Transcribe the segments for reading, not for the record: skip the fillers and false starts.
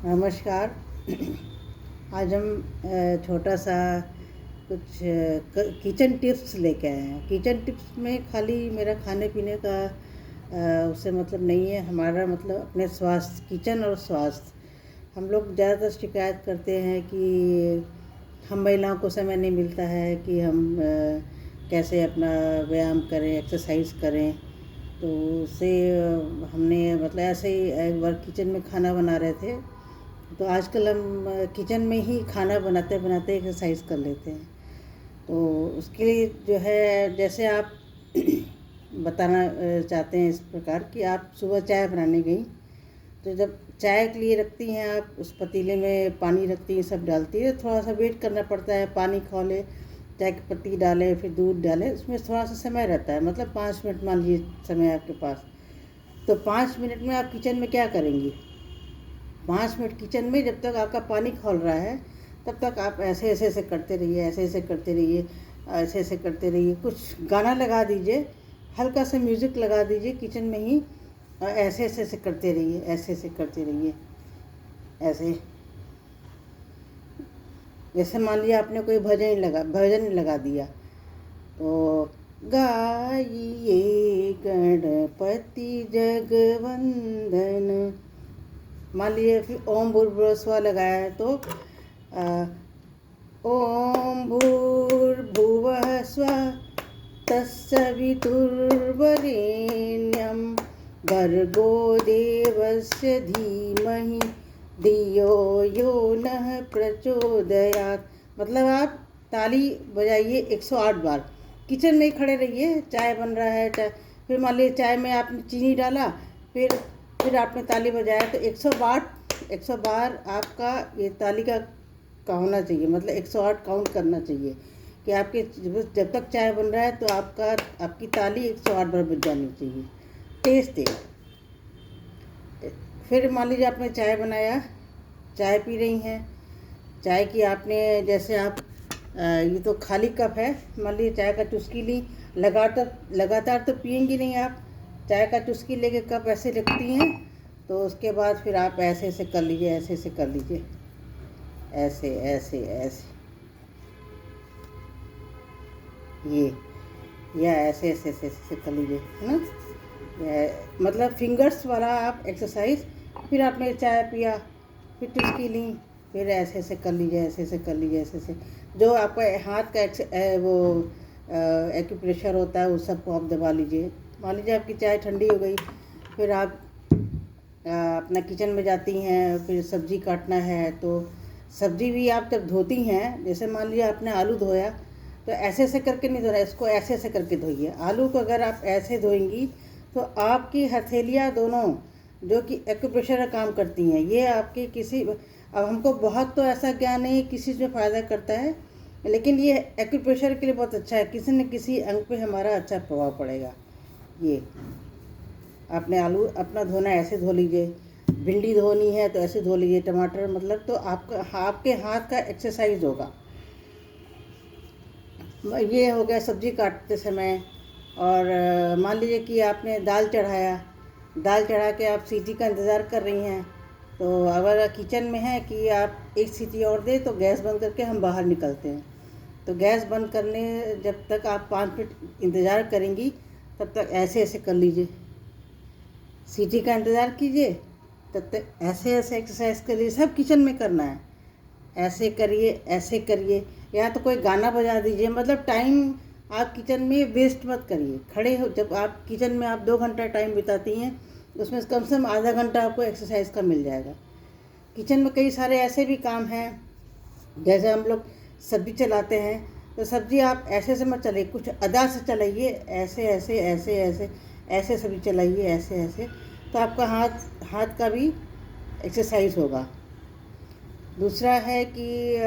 नमस्कार। आज हम छोटा सा कुछ किचन टिप्स लेके आए हैं। किचन टिप्स में खाली मेरा खाने पीने का उससे मतलब नहीं है। हमारा मतलब अपने स्वास्थ्य, किचन और स्वास्थ्य। हम लोग ज़्यादातर शिकायत करते हैं कि हम महिलाओं को समय नहीं मिलता है कि हम कैसे अपना व्यायाम करें, एक्सरसाइज करें। तो उससे हमने मतलब ऐसे ही एक बार किचन में खाना बना रहे थे, तो आजकल हम किचन में ही खाना बनाते बनाते एक्सरसाइज कर लेते हैं। तो उसके लिए जो है, जैसे आप बताना चाहते हैं इस प्रकार कि आप सुबह चाय बनाने गई, तो जब चाय के लिए रखती हैं आप, उस पतीले में पानी रखती हैं, सब डालती है, थोड़ा सा वेट करना पड़ता है। पानी खौले, चाय की पत्ती डालें, फिर दूध डालें, उसमें थोड़ा सा समय रहता है, मतलब 5 मिनट मान लीजिए समय आपके पास। तो 5 मिनट में आप किचन में क्या करेंगी? 5 मिनट किचन में जब तक आपका पानी खौल रहा है, तब तक आप ऐसे ऐसे ऐसे करते रहिए, ऐसे ऐसे करते रहिए, ऐसे ऐसे करते रहिए। कुछ गाना लगा दीजिए, हल्का सा म्यूज़िक लगा दीजिए किचन में ही, और ऐसे ऐसे ऐसे करते रहिए, ऐसे ऐसे करते रहिए। ऐसे जैसे मान लिया आपने कोई भजन लगा दिया, तो गाइए गणपति जगवंदन, मान लीजिए फिर ओम भूर्भुवः स्वः लगाया है, तो ओम भूर्भुवः स्वः तत्सवितुर्वरेण्यं भर्गो देवस्य धीमहि धियो यो नः प्रचोदयात्। मतलब आप ताली बजाइए 108 बार, किचन में ही खड़े रहिए। चाय बन रहा है, चाय, फिर मान लीजिए चाय में आपने चीनी डाला, फिर आपने ताली बजाया, तो 100 बार आपका ये ताली का होना चाहिए, मतलब 108 काउंट करना चाहिए कि आपके जब तक चाय बन रहा है, तो आपकी ताली 108 बार बज जानी चाहिए, तेज तेज। फिर मान लीजिए आपने चाय बनाया, चाय पी रही हैं, चाय की आपने, जैसे आप ये तो खाली कप है, मान लीजिए चाय का चुस्की ली, लगातार तो पियेंगी नहीं आप। चाय का चुस्की लेके कप ऐसे रखती हैं, तो उसके बाद फिर आप ऐसे ऐसे कर लीजिए, ऐसे ऐसे कर लीजिए, ऐसे ऐसे ऐसे, ये, या ऐसे ऐसे ऐसे ऐसे कर लीजिए, है ना। मतलब फिंगर्स वाला आप एक्सरसाइज। फिर आपने चाय पिया, फिर चुस्की ली, फिर ऐसे ऐसे कर लीजिए, ऐसे ऐसे कर लीजिए, ऐसे ऐसे। जो आपका हाथ का वो एक्यूप्रेशर होता है, उस सबको आप दबा लीजिए। मान लीजिए आपकी चाय ठंडी हो गई, फिर आप अपना किचन में जाती हैं, फिर सब्ज़ी काटना है, तो सब्ज़ी भी आप जब धोती हैं, जैसे मान लीजिए आपने आलू धोया, तो ऐसे ऐसे करके नहीं धोना, इसको ऐसे ऐसे करके धोइए। आलू को अगर आप ऐसे धोएंगी, तो आपकी हथेलियाँ दोनों, जो कि एक्यूप्रेशर का काम करती हैं, ये आपके किसी, अब हमको बहुत तो ऐसा ज्ञान नहीं किसी से फ़ायदा करता है, लेकिन ये एक्यूप्रेशर के लिए बहुत अच्छा है, किसी न किसी अंग पे हमारा अच्छा प्रभाव पड़ेगा। ये आपने आलू अपना धोना, ऐसे धो लीजिए। भिंडी धोनी है तो ऐसे धो लीजिए, टमाटर, मतलब तो आपके हाथ का एक्सरसाइज होगा। ये हो गया सब्ज़ी काटते समय। और मान लीजिए कि आपने दाल चढ़ा के आप सीटी का इंतज़ार कर रही हैं, तो अगर किचन में है कि आप एक सीटी और दे, तो गैस बंद करके हम बाहर निकलते हैं। तो गैस बंद करने, जब तक आप 5 मिनट इंतज़ार करेंगी, तब तक ऐसे ऐसे कर लीजिए, सीटी का इंतज़ार कीजिए, तब तक ऐसे ऐसे एक्सरसाइज करिए। सब किचन में करना है, ऐसे करिए, ऐसे करिए, या तो कोई गाना बजा दीजिए। मतलब टाइम आप किचन में वेस्ट मत करिए। खड़े हो, जब आप किचन में आप 2 घंटा टाइम बिताती हैं, उसमें कम से कम आधा घंटा आपको एक्सरसाइज का मिल जाएगा। किचन में कई सारे ऐसे भी काम हैं, जैसे हम लोग सब्ज़ी चलाते हैं, तो सब्ज़ी आप ऐसे ऐसे मत चलाइए, कुछ अदा से चलाइए, ऐसे ऐसे ऐसे ऐसे ऐसे सब्ज़ी चलाइए, ऐसे ऐसे, तो आपका हाथ का भी एक्सरसाइज होगा। दूसरा है कि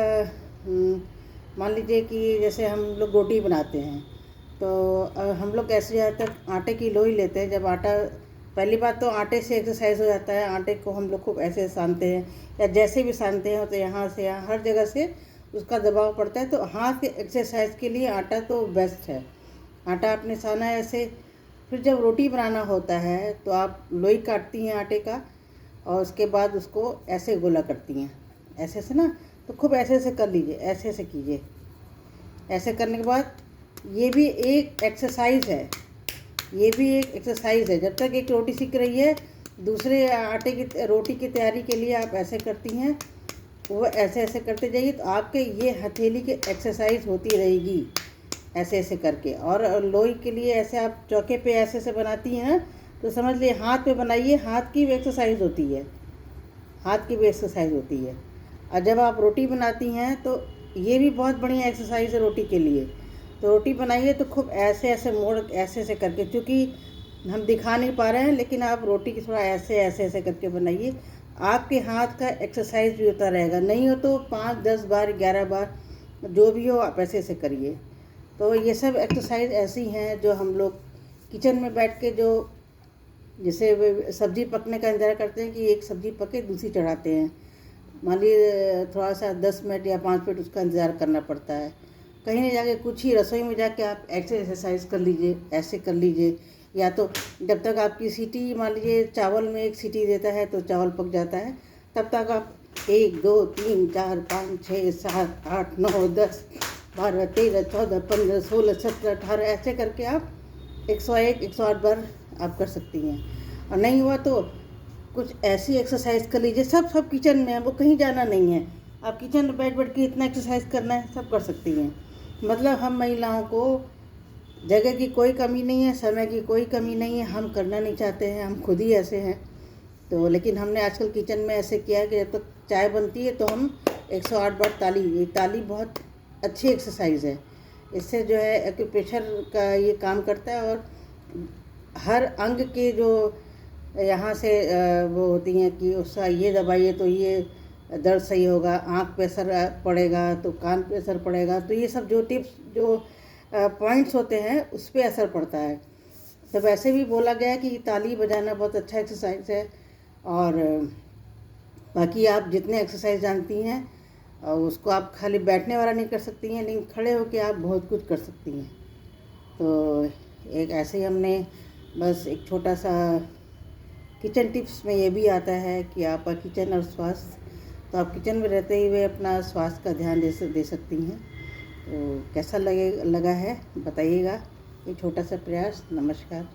मान लीजिए कि जैसे हम लोग रोटी बनाते हैं, तो हम लोग कैसे ज़्यादातर आटे की लोई लेते हैं। जब आटा, पहली बात तो आटे से एक्सरसाइज हो जाता है। आटे को हम लोग खूब ऐसे सानते हैं, या जैसे भी सानते हैं, तो यहाँ से यहाँ हर जगह से उसका दबाव पड़ता है। तो हाथ के एक्सरसाइज के लिए आटा तो बेस्ट है। आटा आपने साना है ऐसे। फिर जब रोटी बनाना होता है, तो आप लोई काटती हैं आटे का, और उसके बाद उसको ऐसे गोला करती हैं, ऐसे से ना। तो खूब ऐसे ऐसे कर लीजिए, ऐसे ऐसे कीजिए। ऐसे करने के बाद ये भी एक एक्सरसाइज है, ये भी एक एक्सरसाइज है। जब तक एक रोटी सीख रही है, दूसरे आटे की रोटी की तैयारी के लिए आप ऐसे करती हैं, वो ऐसे ऐसे करते जाइए, तो आपके ये हथेली की एक्सरसाइज होती रहेगी ऐसे ऐसे करके। और लोई के लिए ऐसे आप चौके पे ऐसे ऐसे बनाती हैं, तो समझ लिए हाथ पे बनाइए, हाथ की भी एक्सरसाइज होती है, हाथ की भी एक्सरसाइज होती है। और जब आप रोटी बनाती हैं तो ये भी बहुत बढ़िया एक्सरसाइज है रोटी के लिए। तो रोटी बनाइए तो खूब ऐसे ऐसे मोड़, ऐसे ऐसे करके, चूँकि हम दिखा नहीं पा रहे हैं, लेकिन आप रोटी की थोड़ा ऐसे ऐसे ऐसे करके बनाइए। आपके हाथ का एक्सरसाइज भी होता रहेगा। नहीं हो तो 5-10 बार, 11 बार, जो भी हो आप ऐसे ऐसे करिए। तो ये सब एक्सरसाइज ऐसी हैं जो हम लोग किचन में बैठ के, जो जैसे सब्ज़ी पकने का इंतज़ार करते हैं कि एक सब्ज़ी पके दूसरी चढ़ाते हैं, मान लीजिए थोड़ा सा 10 मिनट या 5 मिनट उसका इंतज़ार करना पड़ता है। कहीं नहीं जाके, कुछ ही रसोई में जाके आप ऐसे एक्सरसाइज कर लीजिए, ऐसे कर लीजिए। या तो जब तक आपकी सीटी, मान लीजिए चावल में एक सीटी देता है तो चावल पक जाता है, तब तक आप 1 2 3 4 5 6 7 8 9 10 12 13 14 15 16 17 18 ऐसे करके आप 101 108 बार आप कर सकती हैं। और नहीं हुआ तो कुछ ऐसी एक्सरसाइज कर लीजिए। सब किचन में है, वो कहीं जाना नहीं है। आप किचन में बैठ बैठ के इतना एक्सरसाइज करना है, सब कर सकती हैं। मतलब हम महिलाओं को जगह की कोई कमी नहीं है, समय की कोई कमी नहीं है। हम करना नहीं चाहते हैं, हम खुद ही ऐसे हैं। तो लेकिन हमने आजकल किचन में ऐसे किया है कि जब तक चाय बनती है तो हम 108 बार ताली, ये ताली बहुत अच्छी एक्सरसाइज है। इससे जो है एक्यूप्रेशर का ये काम करता है, और हर अंग के जो यहाँ से वो होती हैं कि उसका ये दबाइए तो ये दर्द सही होगा, आँख पे असर पड़ेगा तो कान पे असर पड़ेगा। तो ये सब जो टिप्स, जो पॉइंट्स होते हैं, उस पर असर पड़ता है। तो वैसे भी बोला गया है कि ताली बजाना बहुत अच्छा एक्सरसाइज है। और बाकी आप जितने एक्सरसाइज जानती हैं, और उसको आप खाली बैठने वाला नहीं कर सकती हैं, लेकिन खड़े होकर आप बहुत कुछ कर सकती हैं। तो एक ऐसे ही हमने बस एक छोटा सा किचन टिप्स में ये भी आता है कि आपका किचन और स्वास्थ्य, तो आप किचन में रहते हुए अपना स्वास्थ्य का ध्यान दे सकती हैं। तो कैसा लगा है बताइएगा, ये छोटा सा प्रयास। नमस्कार।